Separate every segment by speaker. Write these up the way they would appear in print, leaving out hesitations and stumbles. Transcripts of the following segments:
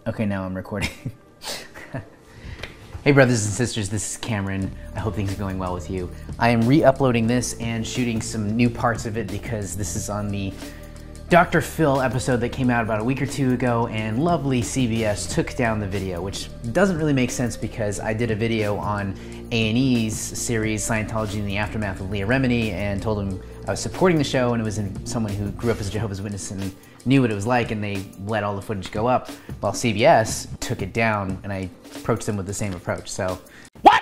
Speaker 1: Okay, now I'm recording. Hey brothers and sisters, this is Kameron. I hope things are going well with you. I am re-uploading this and shooting some new parts of it because this is on the Dr. Phil episode that came out about a week or two ago, and lovely CBS took down the video, which doesn't really make sense because I did a video on A&E's series Scientology in the Aftermath of Leah Remini and told him I was supporting the show, and it was in someone who grew up as a Jehovah's Witness and knew what it was like, and they let all the footage go up, while CBS took it down, and I approached them with the same approach. So what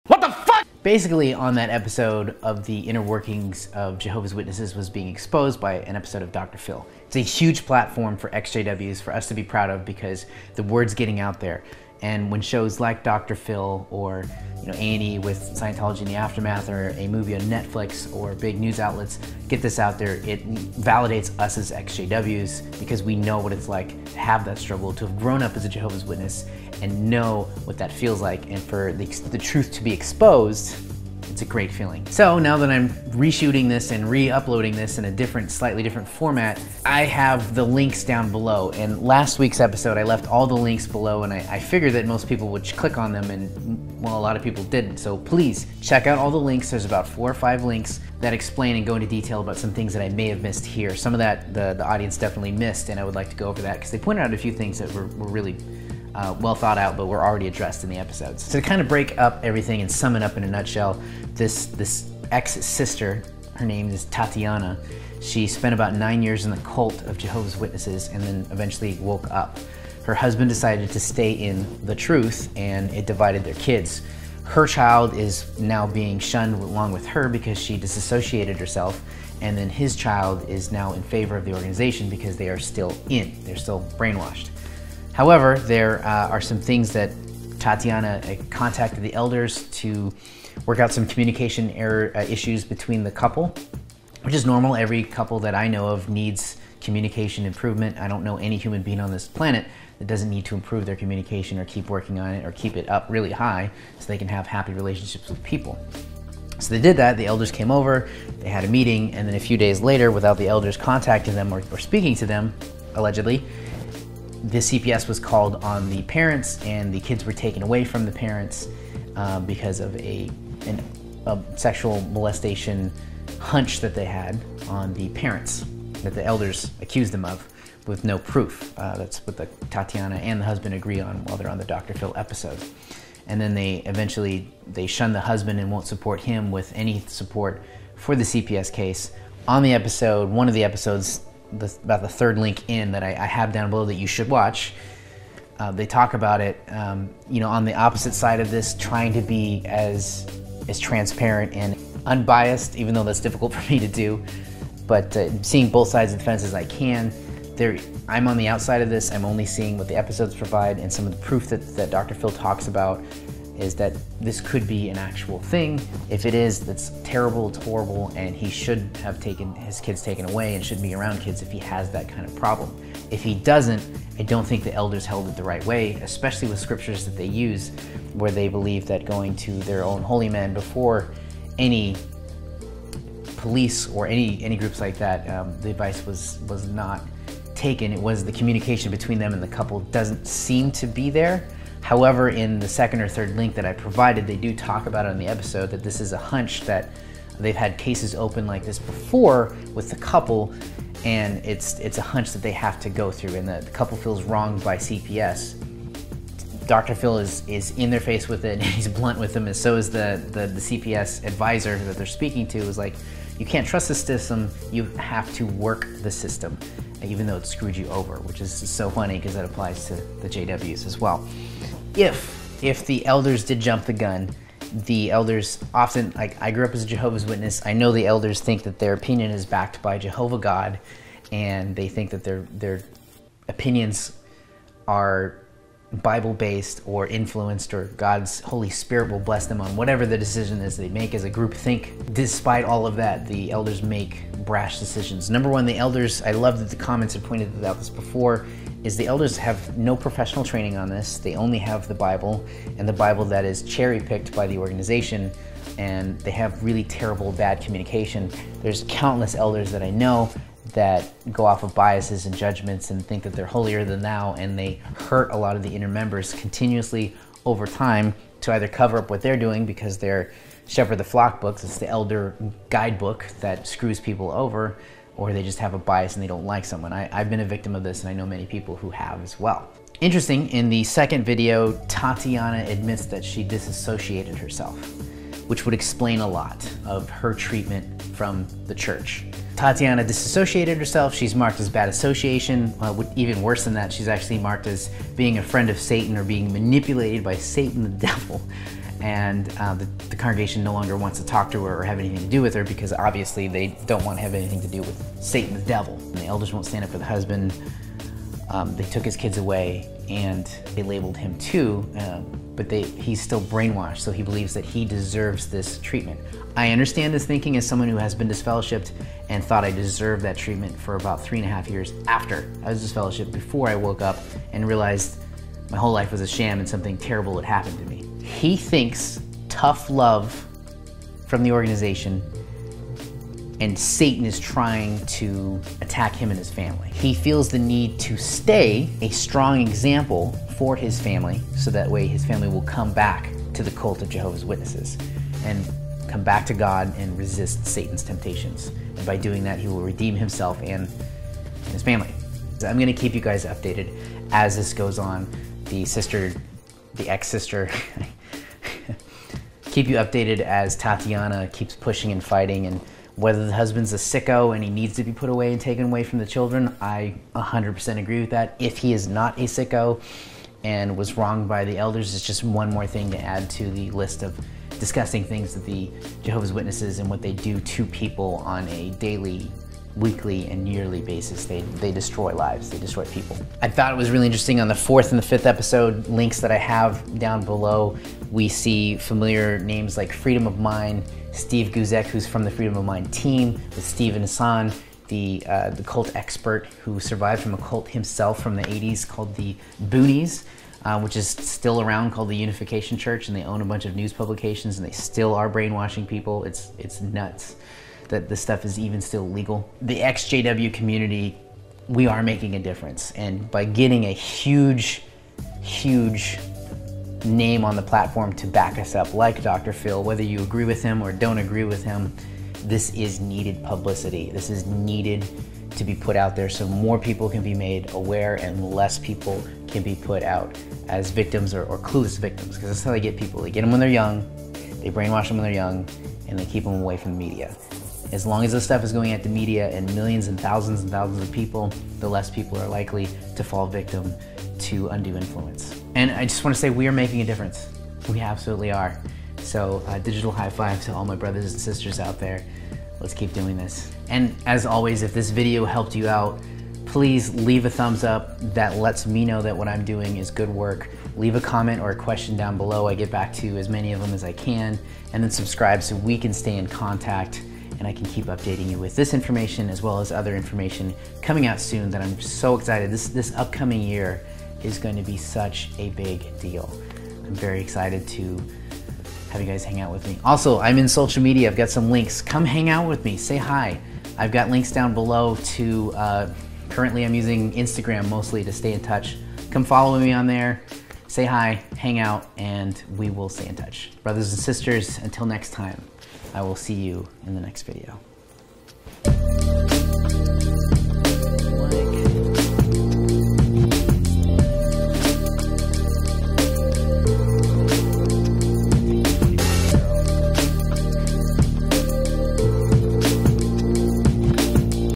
Speaker 1: the fuck? Basically, on that episode of the inner workings of Jehovah's Witnesses was being exposed by an episode of Dr. Phil. It's a huge platform for XJWs, for us to be proud of, because the word's getting out there. And when shows like Dr. Phil or A&E with Scientology in the Aftermath, or a movie on Netflix, or big news outlets get this out there, it validates us as XJWs because we know what it's like to have that struggle, to have grown up as a Jehovah's Witness and know what that feels like, and for the truth to be exposed. It's a great feeling. So now that I'm reshooting this and re-uploading this in a slightly different format, I have the links down below. And last week's episode, I left all the links below, and I figured that most people would click on them, and well, a lot of people didn't. So please check out all the links. There's about 4 or 5 links that explain and go into detail about some things that I may have missed here. Some of that the audience definitely missed, and I would like to go over that because they pointed out a few things that were really well thought out, but were already addressed in the episodes. So to kind of break up everything and sum it up in a nutshell, this ex-sister, her name is Tatiana, she spent about 9 years in the cult of Jehovah's Witnesses and then eventually woke up. Her husband decided to stay in the truth, and it divided their kids. Her child is now being shunned along with her because she disassociated herself, and then his child is now in favor of the organization because they are still they're still brainwashed. However, there are some things that Tatiana contacted the elders to work out some communication error issues between the couple, which is normal. Every couple that I know of needs communication improvement. I don't know any human being on this planet that doesn't need to improve their communication or keep working on it or keep it up really high so they can have happy relationships with people. So they did that. The elders came over, they had a meeting, and then a few days later, without the elders contacting them or speaking to them, allegedly, the CPS was called on the parents, and the kids were taken away from the parents because of a sexual molestation hunch that they had on the parents that the elders accused them of with no proof. That's what the Tatiana and the husband agree on while they're on the Dr. Phil episode. And then they shun the husband and won't support him with any support for the CPS case. On the episode, one of the episodes, about the 3rd link in that I have down below that you should watch, they talk about it, on the opposite side of this, trying to be as transparent and unbiased, even though that's difficult for me to do, but seeing both sides of the fence as I can. I'm on the outside of this. I'm only seeing what the episodes provide, and some of the proof that Dr. Phil talks about is that this could be an actual thing. If it is, that's terrible, it's horrible, and he should have taken his kids taken away and shouldn't be around kids if he has that kind of problem. If he doesn't, I don't think the elders held it the right way, especially with scriptures that they use where they believe that going to their own holy men before any police or any groups like that, the advice was not taken. It was the communication between them and the couple doesn't seem to be there. However, in the 2nd or 3rd link that I provided, they do talk about it in the episode that this is a hunch that they've had cases open like this before with the couple, and it's a hunch that they have to go through, and the couple feels wronged by CPS. Dr. Phil is in their face with it, and he's blunt with them, and so is the CPS advisor that they're speaking to, is like, you can't trust the system, you have to work the system, even though it screwed you over, which is so funny because that applies to the JWs as well. If the elders did jump the gun, the elders often, like, I grew up as a Jehovah's Witness, I know the elders think that their opinion is backed by Jehovah God, and they think that their opinions are Bible-based or influenced, or God's Holy Spirit will bless them on whatever the decision is they make as a group think. Despite all of that, the elders make brash decisions. Number one, the elders, I love that the comments have pointed out this before, is the elders have no professional training on this. They only have the Bible, and the Bible that is cherry-picked by the organization, and they have really terrible, bad communication. There's countless elders that I know that go off of biases and judgments and think that they're holier than thou, and they hurt a lot of the inner members continuously over time to either cover up what they're doing because they're Shepherd the Flock books, it's the elder guidebook that screws people over, or they just have a bias and they don't like someone. I've been a victim of this, and I know many people who have as well. Interesting, in the second video, Tatiana admits that she disassociated herself, which would explain a lot of her treatment from the church. Tatiana disassociated herself. She's marked as bad association. Even worse than that, she's actually marked as being a friend of Satan or being manipulated by Satan the devil. And the congregation no longer wants to talk to her or have anything to do with her because obviously they don't want to have anything to do with Satan the devil. And the elders won't stand up for the husband. They took his kids away and they labeled him too, but he's still brainwashed, so he believes that he deserves this treatment. I understand this thinking as someone who has been disfellowshipped and thought I deserved that treatment for about 3.5 years after I was disfellowshipped, before I woke up and realized my whole life was a sham and something terrible had happened to me. He thinks tough love from the organization and Satan is trying to attack him and his family. He feels the need to stay a strong example for his family so that way his family will come back to the cult of Jehovah's Witnesses and come back to God and resist Satan's temptations. And by doing that, he will redeem himself and his family. So I'm gonna keep you guys updated as this goes on. The ex-sister, keep you updated as Tatiana keeps pushing and fighting, and whether the husband's a sicko and he needs to be put away and taken away from the children. I 100% agree with that. If he is not a sicko and was wronged by the elders, it's just one more thing to add to the list of disgusting things that the Jehovah's Witnesses and what they do to people on a daily, weekly, and yearly basis. They destroy lives, they destroy people. I thought it was really interesting on the 4th and the 5th episode, links that I have down below, we see familiar names like Freedom of Mind, Steve Guzek, who's from the Freedom of Mind team, with Stephen Hassan, the cult expert who survived from a cult himself from the 80s called the Boonies, which is still around, called the Unification Church, and they own a bunch of news publications and they still are brainwashing people. It's nuts that this stuff is even still legal. The ex-JW community, we are making a difference, and by getting a huge name on the platform to back us up, like Dr. Phil, whether you agree with him or don't agree with him, this is needed publicity. This is needed to be put out there so more people can be made aware and less people can be put out as victims or clueless victims, because that's how they get people. They get them when they're young, they brainwash them when they're young, and they keep them away from the media. As long as this stuff is going at the media and millions and thousands of people, the less people are likely to fall victim to undue influence. And I just want to say we are making a difference. We absolutely are. So digital high five to all my brothers and sisters out there. Let's keep doing this. And as always, if this video helped you out, please leave a thumbs up. That lets me know that what I'm doing is good work. Leave a comment or a question down below. I get back to as many of them as I can. And then subscribe so we can stay in contact and I can keep updating you with this information as well as other information coming out soon that I'm so excited. This upcoming year is going to be such a big deal. I'm very excited to have you guys hang out with me. Also, I'm in social media. I've got some links. Come hang out with me. Say hi. I've got links down below to, currently I'm using Instagram mostly to stay in touch. Come follow me on there. Say hi, hang out, and we will stay in touch. Brothers and sisters, until next time, I will see you in the next video.